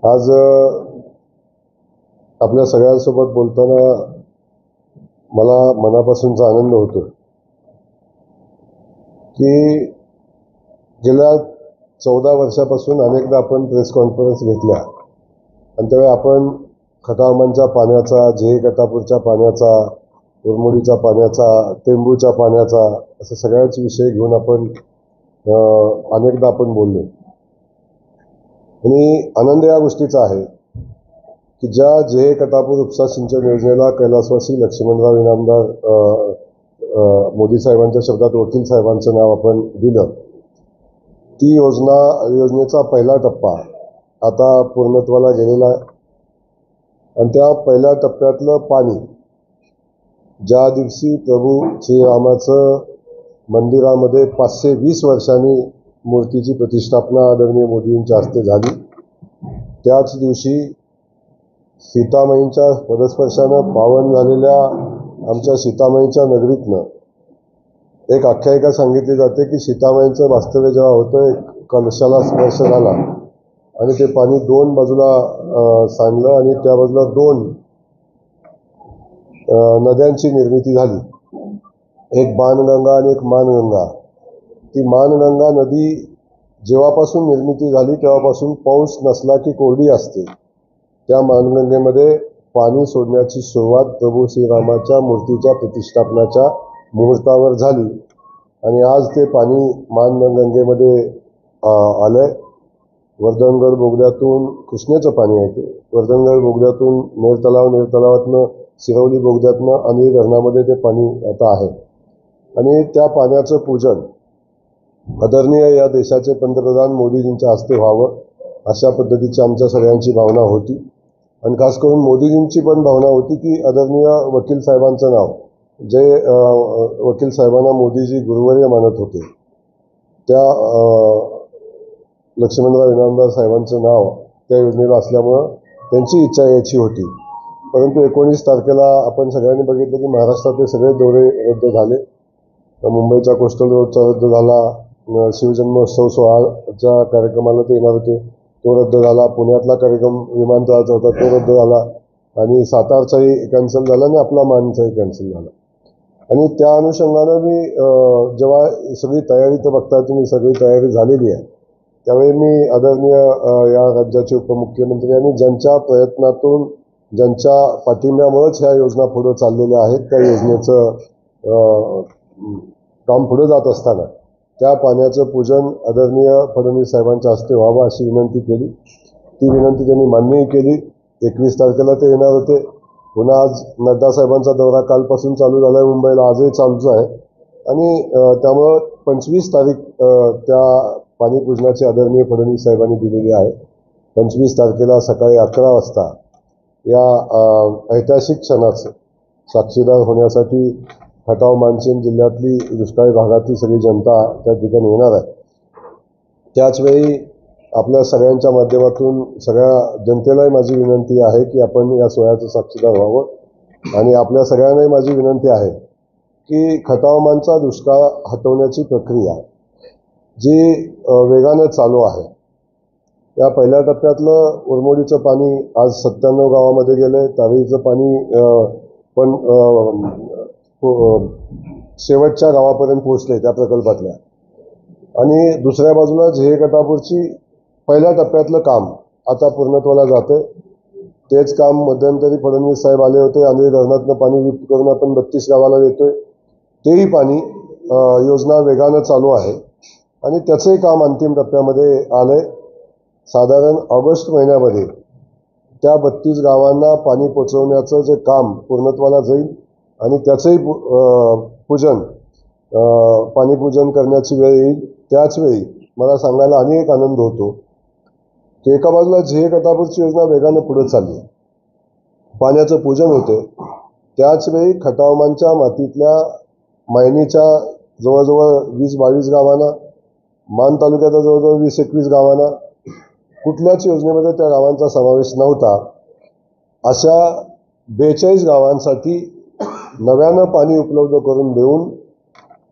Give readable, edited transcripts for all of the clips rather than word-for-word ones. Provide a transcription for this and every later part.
आज आपल्या सगळ्यांसोबत बोलताना मला मनापासूनचा आनंद होतो की गेल्या 14 वर्षापासून अनेकदा आपण प्रेस कॉन्फरन्स घेतल्या आणि त्यावेळी आपण खटावमांच्या पाण्याचा, झेहे कटापूरच्या पाण्याचा, उरमोडीच्या पाण्याचा, टेंबूच्या पाण्याचा असे सगळ्याच विषय घेऊन आपण अनेकदा आपण बोललो. आणि आनंद या गोष्टीचा आहे की ज्या झेहे कटापूर उपसा सिंचन योजनेला कैलासवासी लक्ष्मणराव इनामदार मोदी साहेबांच्या शब्दात वकील साहेबांचं नाव आपण दिलं. ती योजनेचा पहिला टप्पा आता पूर्णत्वाला गेलेला आहे आणि त्या पहिल्या टप्प्यातलं पाणी ज्या दिवशी प्रभू श्रीरामाचं मंदिरामध्ये 520 वर्षांनी मूर्तीची प्रतिष्ठापना आदरणीय मोदींच्या हस्ते झाली, त्याच दिवशी सीतामाईंच्या पदस्पर्शानं पावन झालेल्या आमच्या सीतामाईंच्या नगरीतनं एक आख्यायिका सांगितली जाते की सीतामाईंचं वास्तव्य जेव्हा होतं, एक कलशाला स्पर्श झाला आणि ते पाणी दोन बाजूला सांडलं आणि त्या बाजूला दोन नद्यांची निर्मिती झाली, एक बाणगंगा आणि एक मानगंगा. ती मानगंगा नदी जेव्हापासून निर्मिती झाली तेव्हापासून पाऊस नसला की कोरडी असते. त्या मानगंगेमध्ये पाणी सोडण्याची सुरुवात प्रभू श्रीरामाच्या मूर्तीच्या प्रतिष्ठापनाच्या मुहूर्तावर झाली आणि आज ते पाणी मानगंगेमध्ये आलंय. वर्धनगड बोगद्यातून कृष्णेचं पाणी आहे. ते वर्धनगड बोगद्यातून नेर सिरवली बोगद्यातनं आणि धरणामध्ये ते पाणी आता आहे आणि त्या पाण्याचं पूजन आदरणीय या देशाचे पंतप्रधान मोदीजींच्या हस्ते व्हावं अशा पद्धतीची आमच्या सगळ्यांची भावना होती. आणि खास करून मोदीजींची पण भावना होती की आदरणीय वकील साहेबांचं नाव, जे वकील साहेबांना मोदीजी गुरुवर्य मानत होते, त्या लक्ष्मणराव इनामदार साहेबांचं नाव त्या योजनेला असल्यामुळं त्यांची इच्छा याची होती. परंतु 19 तारखेला आपण सगळ्यांनी बघितलं की महाराष्ट्रातले सगळे दौरे रद्द झाले. मुंबईचा कोस्टल रोडचा रद्द झाला, शिवजन्मोत्सव सोहळ्याच्या कार्यक्रमाला ते येणार होते तो रद्द झाला, पुण्यातला कार्यक्रम विमानतळाचा होता तो रद्द झाला आणि सातारचाही कॅन्सल झाला आणि आपला मानचाही कॅन्सल झाला. आणि त्या अनुषंगानं मी जेव्हा सगळी तयारी तर बघता तुम्ही सगळी तयारी झालेली आहे, त्यावेळी मी आदरणीय या राज्याचे उपमुख्यमंत्री आणि ज्यांच्या प्रयत्नातून ज्यांच्या पाठिंब्यामुळेच ह्या योजना पुढे चाललेल्या आहेत, त्या योजनेचं काम पुढे जात असताना त्या पाण्याचं पूजन आदरणीय फडणवीस साहेबांच्या हस्ते व्हावं अशी विनंती केली. ती विनंती त्यांनी मान्यही केली. 21 तारखेला ते येणार होते. पुन्हा आज नड्डा साहेबांचा दौरा कालपासून चालू झाला आहे मुंबईला, आजही चालूच आहे आणि त्यामुळं 25 तारीख त्या पाणी पूजनाची आदरणीय फडणवीस साहेबांनी दिलेली आहे. 25 तारखेला सकाळी 11 वाजता या ऐतिहासिक क्षणाचं साक्षीदार होण्यासाठी खटाव मानसिंग जिल्ह्यातली दुष्काळी भागातली सगळी जनता त्या ठिकाणी येणार आहे. त्याचवेळी आपल्या सगळ्यांच्या माध्यमातून सगळ्या जनतेलाही माझी विनंती आहे की आपण या सोहळ्याचं साक्षीदार व्हावं आणि आपल्या सगळ्यांनाही माझी विनंती आहे की खटावमानचा दुष्काळ हटवण्याची प्रक्रिया जी वेगानं चालू आहे, या पहिल्या टप्प्यातलं उरमोडीचं पाणी आज 97 गावामध्ये गेलंय. तारीचं पाणी पण शेवटच्या गावापर्यंत पोहोचले त्या प्रकल्पातल्या. आणि दुसऱ्या बाजूला झेहे कटापूरची पहिल्या टप्प्यातलं काम आता पूर्णत्वाला जातंय. तेच काम मध्यंतरी फडणवीस साहेब आले होते, आंधळी धरणातनं पाणी लिफ्ट करून आपण 32 गावाला देतोय. तेही पाणी योजना वेगानं चालू आहे आणि त्याचंही काम अंतिम टप्प्यामध्ये आलंय. साधारण ऑगस्ट महिन्यामध्ये त्या 32 गावांना पाणी पोचवण्याचं जे काम पूर्णत्वाला जाईल आणि त्याचंही पूजन पाणी पूजन करण्याची वेळ येईल. त्याच वेळी मला सांगायला आणि एक आनंद होतो की एका बाजूला झेहे कटापूरची योजना वेगानं पुढे चालली, पाण्याचं पूजन होते, त्याच वेळी खटावमानच्या मातीतल्या मायनीच्या जवळजवळ 20-22 गावांना, मान तालुक्याच्या जवळजवळ 20-21 गावांना कुठल्याच योजनेमध्ये त्या गावांचा समावेश नव्हता. अशा 42 गावांसाठी नव्यानं पाणी उपलब्ध करून देऊन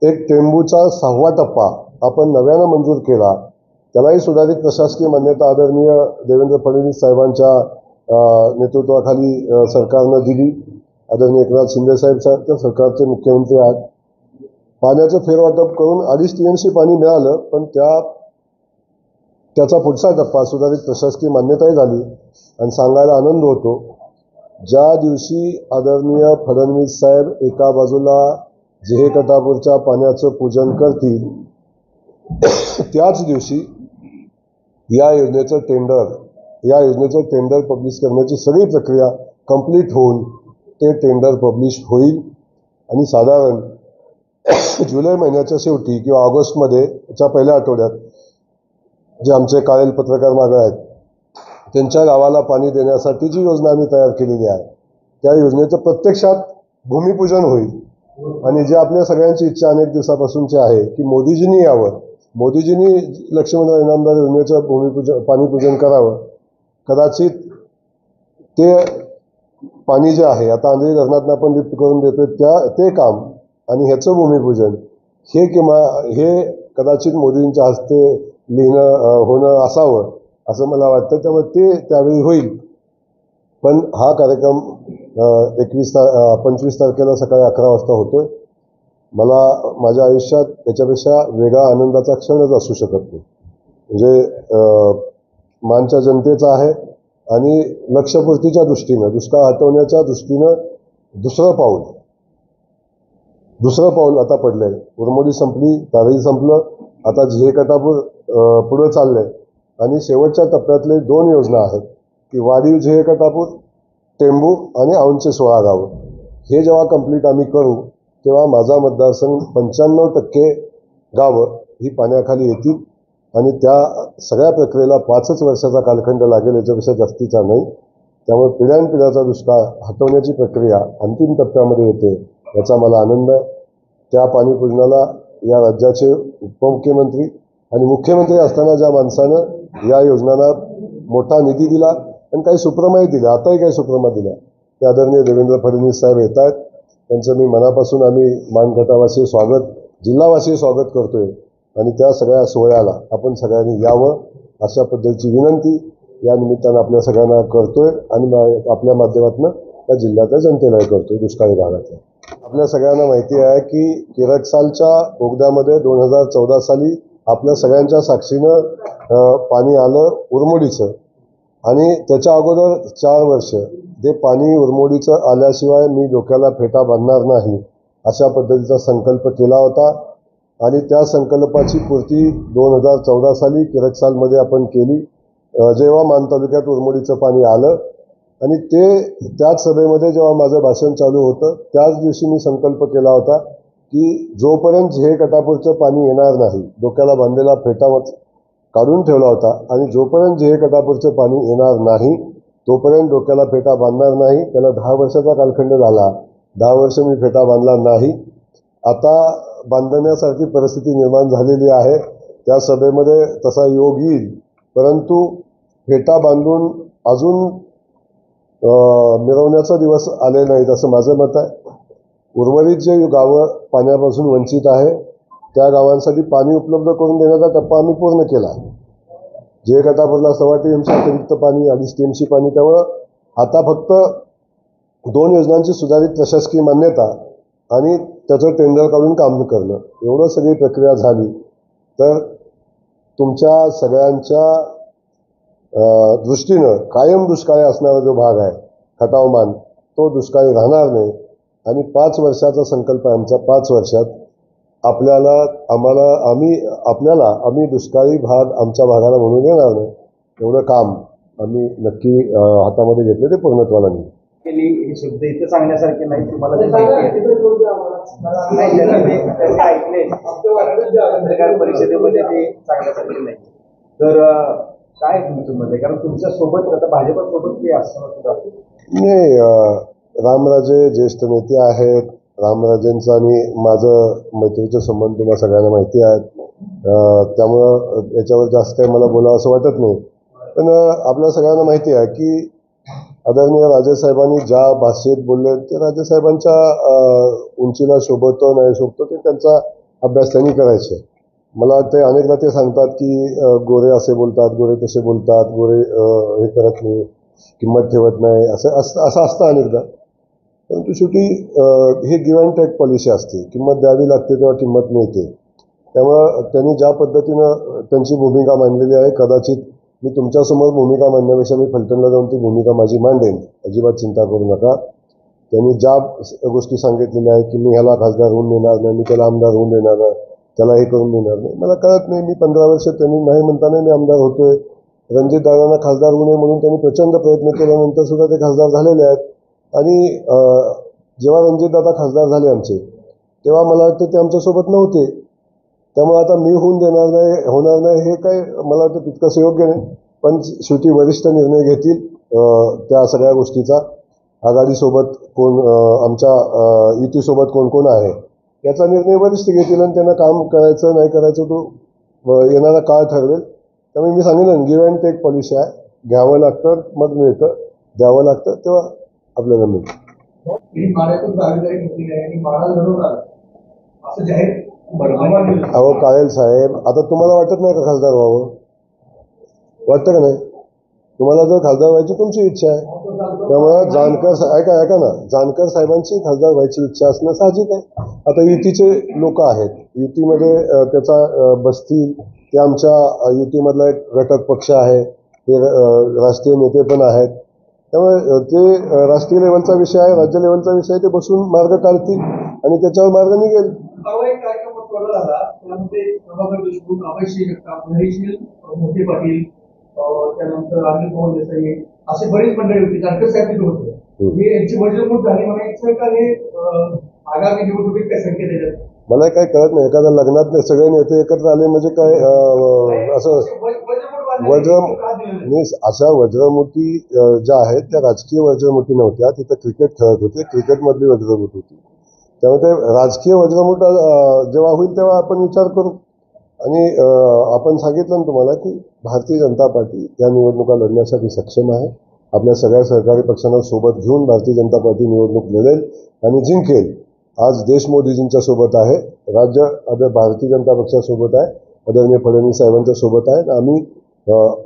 एक टेंबूचा 6वा टप्पा आपण नव्यानं मंजूर केला. त्यालाही सुधारित प्रशासकीय मान्यता आदरणीय देवेंद्र फडणवीस साहेबांच्या नेतृत्वाखाली सरकारनं दिली. आदरणीय एकनाथ शिंदे साहेब त्या सरकारचे मुख्यमंत्री आहेत. पाण्याचं फेरवाटप करून 2.5 TMC पाणी मिळालं, पण त्याचा पुढचा टप्पा सुधारित प्रशासकीय मान्यताही झाली. आणि सांगायला आनंद होतो, ज्या दिवशी आदरणीय फडणवीस साहेब एका बाजूला जेहे कटापूरच्या पाण्याचं पूजन करतील, त्याच दिवशी या योजनेचं टेंडर पब्लिश करण्याची सगळी प्रक्रिया कंप्लीट होऊन ते टेंडर पब्लिश होईल. आणि साधारण जुलै महिन्याच्या शेवटी किंवा ऑगस्टमध्ये च्या पहिल्या आठवड्यात जे आमचे काळेल पत्रकार मागं आहेत त्यांच्या गावाला पाणी देण्यासाठी जी योजना आम्ही तयार केलेली आहे त्या योजनेचं प्रत्यक्षात भूमिपूजन होईल. आणि जे आपल्या सगळ्यांची इच्छा अनेक दिवसापासूनची आहे की मोदीजींनी यावं, मोदीजींनी लक्ष्मणराव इनामदार योजनेचं पाणीपूजन करावं. कदाचित ते पाणी जे आहे आता आंधळी धरणातून आपण लिफ्ट करून देतोय ते काम आणि ह्याचं भूमिपूजन हे कदाचित मोदींच्या हस्ते होणं असावं असं मला वाटतं. त्यामुळे ते त्यावेळी होईल. पण हा कार्यक्रम 25 तारखेला सकाळी 11 वाजता होतोय. मला माझ्या आयुष्यात याच्यापेक्षा वेगळा आनंदाचा क्षणच असू शकत नाही. म्हणजे मानच्या जनतेचा आहे आणि लक्ष्यपूर्तीच्या दृष्टीनं, दुष्काळ हटवण्याच्या दृष्टीनं दुसरं पाऊल आता पडलंय. उरमोडी संपली, तारही संपलं, आता जेहे कटापूर पुढे चाललंय. आणि शेवटच्या टप्प्यातले 2 योजना आहेत की वाढीव जेहे कटापूर, टेंबू आणि औंधचे 16 गावं. हे जेव्हा कंप्लीट आम्ही करू तेव्हा माझा मतदारसंघ 95% गावं ही पाण्याखाली येतील. आणि त्या सगळ्या प्रक्रियेला 5च वर्षाचा कालखंड लागेल, याच्यापेक्षा जास्तीचा नाही. त्यामुळे पिढ्यानपिढ्याचा दुष्काळ हटवण्याची प्रक्रिया अंतिम टप्प्यामध्ये येते, याचा मला आनंद आहे. त्या पाणीपूजनाला या राज्याचे उपमुख्यमंत्री आणि मुख्यमंत्री असताना ज्या माणसानं या योजनांना मोठा निधी दिला आणि काही सुप्रमाही दिल्या, आताही काही सुप्रमा दिल्या, ते आदरणीय देवेंद्र फडणवीस साहेब येत आहेत. त्यांचं मी मनापासून आम्ही मानगटावासी जिल्हावासी स्वागत करतोय. आणि त्या सगळ्या सोहळ्याला आपण सगळ्यांनी यावं अशा पद्धतीची विनंती या निमित्तानं आपल्या सगळ्यांना करतोय आणि आपल्या माध्यमातून त्या जिल्ह्यातल्या जनतेलाही करतोय. दुष्काळी भागातल्या आपल्या सगळ्यांना माहिती आहे की किरटसालच्या बोगद्यामध्ये 2014 साली आपल्या सगळ्यांच्या साक्षीनं पाणी आलं उरमोडीचं. आणि त्याच्या अगोदर 4 वर्ष ते पाणी उरमोडीचं आल्याशिवाय मी डोक्याला फेटा बांधणार नाही अशा पद्धतीचा संकल्प केला होता. आणि त्या संकल्पाची पूर्ती 2014 साली किरटसालमध्ये आपण केली, जेव्हा मान तालुक्यात उरमोडीचं पाणी आलं. आणि त्याच सभेमध्ये जेव्हा माझं भाषण चालू होतं त्याच दिवशी मी संकल्प केला होता की जोपर्यंत जेहे कटापूरचं पाणी येणार नाही, डोक्याला बांधलेला फेटा काढून ठेवला होता, आणि जोपर्यंत जेहे कटापूरचं पाणी येणार नाही तोपर्यंत डोक्याला फेटा बांधणार नाही. त्याला 10 वर्षाचा कालखंड झाला, 10 वर्ष मी फेटा बांधला नाही. आता बांधण्यासारखी परिस्थिती निर्माण झालेली आहे. त्या सभेमध्ये तसा योग येईल, परंतु फेटा बांधून अजून मिरवण्याचा दिवस आले नाहीत असं माझं मत आहे. उर्वरित जे गावं पाण्यापासून वंचित आहे त्या गावांसाठी पाणी उपलब्ध करून देण्याचा टप्पा आम्ही पूर्ण केला. जेहे कटापूरला 1.25 TMC अतिरिक्त पाणी, 2.5 TMC पाणी. त्यामुळं आता फक्त 2 योजनांची सुधारित प्रशासकीय मान्यता आणि त्याचं टेंडर काढून काम करणं, एवढं सगळी प्रक्रिया झाली तर तुमच्या सगळ्यांच्या दृष्टीनं कायम दुष्काळी असणारा जो भाग आहे खटावमान, तो दुष्काळी राहणार नाही. आणि 5 वर्षाचा संकल्प आहे आमचा. 5 वर्षात आम्ही दुष्काळी भाग आमच्या भागाला म्हणून येणार नाही, एवढं काम आम्ही नक्की हातामध्ये घेतले, ते पूर्णत्वाला नेऊ. हे शब्द इथं सांगण्यासारखे नाही, तुम्हाला ते माहिती आहे. पत्रकार परिषदेमध्ये ते सांगण्यासारखे नाही. तर काय तुमचं मत आहे? कारण तुमच्या सोबत आता भाजपसोबत ते असताना सुद्धा नाही, रामराजे ज्येष्ठ नेते आहेत. रामराजेंचं आणि माझं मैत्रीचे संबंध तुम्हाला सगळ्यांना माहिती आहेत. त्यामुळं याच्यावर जास्त काही मला बोलावं असं वाटत नाही. पण आपल्या सगळ्यांना माहिती आहे की आदरणीय राजेसाहेबांनी ज्या भाषेत बोलले ते राजेसाहेबांच्या उंचीला शोभतो नाही शोभतो ते त्यांचा अभ्यास त्यांनी करायचे. मला वाटतं अनेकदा ते सांगतात की गोरे असे बोलतात, गोरे तसे बोलतात, गोरे हे करत नाही, किंमत ठेवत नाही, असं असतं अनेकदा. परंतु शेवटी हे गिव्ह अँड टेक पॉलिसी असते. किंमत द्यावी लागते तेव्हा किंमत मिळते. त्यामुळं त्यांनी ज्या पद्धतीनं त्यांची भूमिका मांडलेली आहे, कदाचित मी तुमच्यासमोर भूमिका मांडण्यापेक्षा मी फलटणला जाऊन ती भूमिका माझी मांडेन. अजिबात चिंता करू नका. त्यांनी ज्या गोष्टी सांगितलेल्या आहेत की मी ह्याला खासदार होऊन देणार नाही, मी त्याला आमदार होऊन देणार नाही, त्याला हे करून देणार नाही, मला कळत नाही. मी 15 वर्ष त्यांनी नाही म्हणताना मी आमदार होतोय. रणजित दादांना खासदार होऊ नये म्हणून त्यांनी प्रचंड प्रयत्न केल्यानंतर सुद्धा ते खासदार झालेले आहेत. आणि जेव्हा रणजितदादा खासदार झाले आमचे, तेव्हा मला वाटतं ते आमच्यासोबत नव्हते. त्यामुळे आता मी होणार नाही हे काय मला वाटतं तितकंसं योग्य नाही. पण शेवटी वरिष्ठ निर्णय घेतील त्या सगळ्या गोष्टीचा. आघाडीसोबत कोण, आमच्या युतीसोबत कोण कोण आहे याचा निर्णय वरिष्ठ घेतील आणि त्यांना काम करायचं नाही करायचं तो येणारा काळ ठरवेल. त्यामुळे मी सांगितलं गिव्ह अँड टेक पॉलिसी आहे. घ्यावं लागतं मग मिळतं, द्यावं लागतं तेव्हा आपल्याला मिळतं. अहो काळेल साहेब, आता तुम्हाला वाटत नाही का खासदार व्हावं? वाटतं का नाही? तुम्हाला जर खासदार व्हायची तुमची इच्छा आहे, त्यामुळे ऐका ना, जानकर साहेबांची खासदार व्हायची इच्छा असणं साहजिक आहे. आता युतीचे लोक आहेत, युतीमध्ये त्याचा बसतील, ते आमच्या युतीमधला एक घटक पक्ष आहे, ते राष्ट्रीय नेते पण आहेत. त्यामुळे ते राष्ट्रीय लेवलचा विषय आहे, राज्य लेवलचा विषय आहे, ते बसून मार्ग काढतील आणि त्याच्यावर मार्ग निघेल. मोठे पाटील, त्यानंतर अनिल मोहन देसाई असे बरीच मंडळी होती. जानकर साहेब होते. हे यांची वज्रमूठ झाली. मला एक का हे आगामी निवडणुकीत काय संकेत येतात? मला काय कळत नाही. एखाद्या लग्नात सगळे नेते एकत्र आले म्हणजे काय असं अशा वज्रमुठी ज्या आहेत त्या राजकीय वज्रमुठी नव्हत्या. तिथं क्रिकेट खेळत होते, क्रिकेटमधली वज्रमुठ होती. त्यामुळे ते राजकीय वज्रमुठ जेव्हा होईल तेव्हा आपण विचार करू. आणि आपण सांगितलं ना तुम्हाला की भारतीय जनता पार्टी या निवडणुका लढण्यासाठी सक्षम आहे. आपल्या सगळ्या सहकारी पक्षांना सोबत घेऊन भारतीय जनता पार्टी निवडणूक लढेल आणि जिंकेल. आज देश मोदीजींच्या सोबत आहे, राज्य भारतीय जनता पक्षासोबत आहे, आदरणीय फडणवीस साहेबांच्या सोबत आहे. आम्ही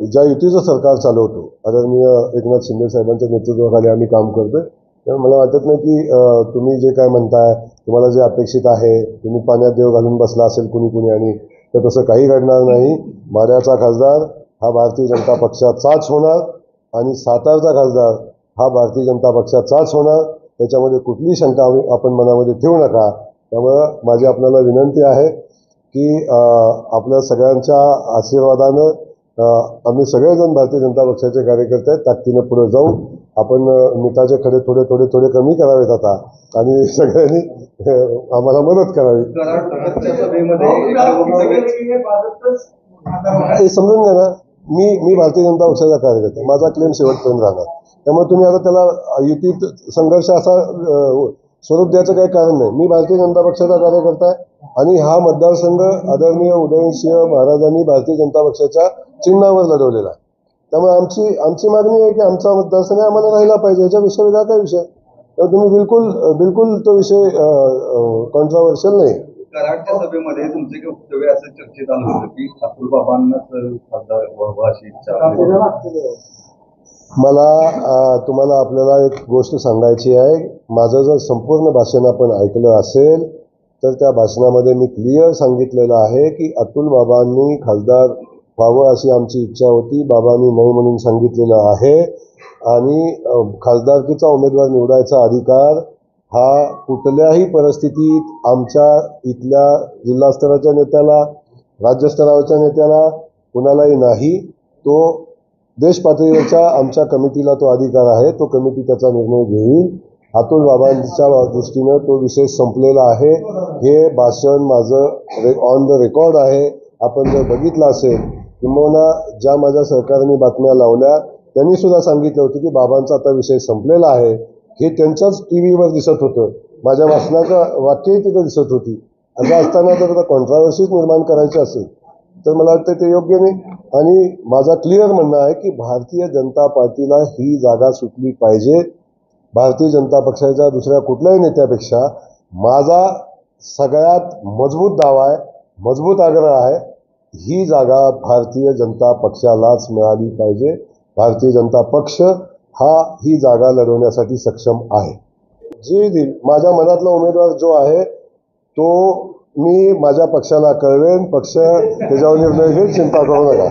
ज्या युतीचं सरकार चालवतो, आदरणीय एकनाथ शिंदे साहेबांच्या नेतृत्वाखाली आम्ही काम करतोय. त्यामुळे मला वाटत नाही की तुम्ही जे काय म्हणताय, तुम्हाला जे अपेक्षित आहे, तुम्ही पाण्यात देव घालून बसला असेल कुणी आणि, तर तसं काही घडणार नाही. माढ्याचा खासदार हा भारतीय जनता पक्षाचाच होणार आणि सातारचा खासदार हा भारतीय जनता पक्षाचाच होणार. त्याच्यामध्ये कुठलीही शंका आपण मनामध्ये ठेवू नका. त्यामुळं माझी आपल्याला विनंती आहे की आपल्या सगळ्यांच्या आशीर्वादानं आम्ही सगळेजण भारतीय जनता पक्षाचे कार्यकर्ते आहेत, ताकदीनं पुढे जाऊ. आपण मिठाचे खडे थोडे कमी करावेत आता आणि सगळ्यांनी आम्हाला मदत करावी. हे समजून घ्या ना, मी भारतीय जनता पक्षाचा कार्यकर्ता, माझा क्लेम शेवटपर्यंत राहणार. त्यामुळे तुम्ही आता त्याला युतीत संघर्ष असा स्वरूप द्यायचं काही कारण नाही. मी भारतीय जनता पक्षाचा कार्यकर्ता आहे आणि हा मतदारसंघ आदरणीय उदयनसिंह महाराजांनी भारतीय जनता पक्षाच्या चिन्हावर लढवलेला आहे. त्यामुळे आमची मागणी आहे की आमचा मतदारसंघ आम्हाला राहिला पाहिजे. याच्याविषयी वेगळा काय विषय? तर तुम्ही बिलकुल तो विषय कॉन्ट्रोवर्शियल नाही. कराडच्या सभेमध्ये तुमचे काही वक्तव्य असं चर्चेत आलं होतं की अतुल बाबांना खासदार व्हावं अशी इच्छा. मला तुम्हाला आपल्याला एक गोष्ट सांगायची आहे. माझं जर संपूर्ण भाषण आपण ऐकलं असेल तर त्या भाषणामध्ये मी क्लिअर सांगितलेलं आहे की अतुल बाबांनी खासदार व्हावं अशी आमची इच्छा होती. बाबांनी नाही म्हणून सांगितलेलं आहे. आणि खासदारकीचा उमेदवार निवडायचा अधिकार हा कुठल्याही परिस्थितीत आमच्या इथल्या जिल्हा स्तराच्या नेत्याला, राज्यस्तरावरच्या नेत्याला, कुणालाही नाही. तो देश पातळीवरच्या आमच्या कमिटीला तो अधिकार आहे. तो कमिटी त्याचा निर्णय घेईल. अतुल बाबांच्या दृष्टीनं तो विषय संपलेला आहे. हे भाषण माझं ऑन द रेकॉर्ड आहे. आपण जर बघितलं असेल, किंबहुना ज्या माझ्या सहकाऱ्यांनी बातम्या लावल्या त्यांनी सुद्धा सांगितलं होतं की बाबांचा आता विषय संपलेला आहे. हे त्यांच्याच टीव्हीवर दिसत होतं. माझ्या भाषणाचं वाक्यही तिथं दिसत होती. असं असताना जर आता कॉन्ट्रोवर्सीज निर्माण करायची असेल तर मला वाटतं ते योग्य नाही. आणि माझा क्लिअर म्हणणं आहे की भारतीय जनता पार्टीला ही जागा सुटली पाहिजे. भारतीय जनता पक्षाच्या दुसऱ्या कुठल्याही नेत्यापेक्षा माझा सगळ्यात मजबूत दावा आहे. मजबूत आग्रह आहे, ही जागा भारतीय जनता पक्षालाच मिळाली पाहिजे. भारतीय जनता पक्ष ही जागा लढवण्यासाठी सक्षम आहे. जे देईल माझ्या मनातला उमेदवार जो आहे तो मी माझ्या पक्षाला कळवेन. पक्ष त्याच्यावर निर्णय घेईल, चिंता करू नका.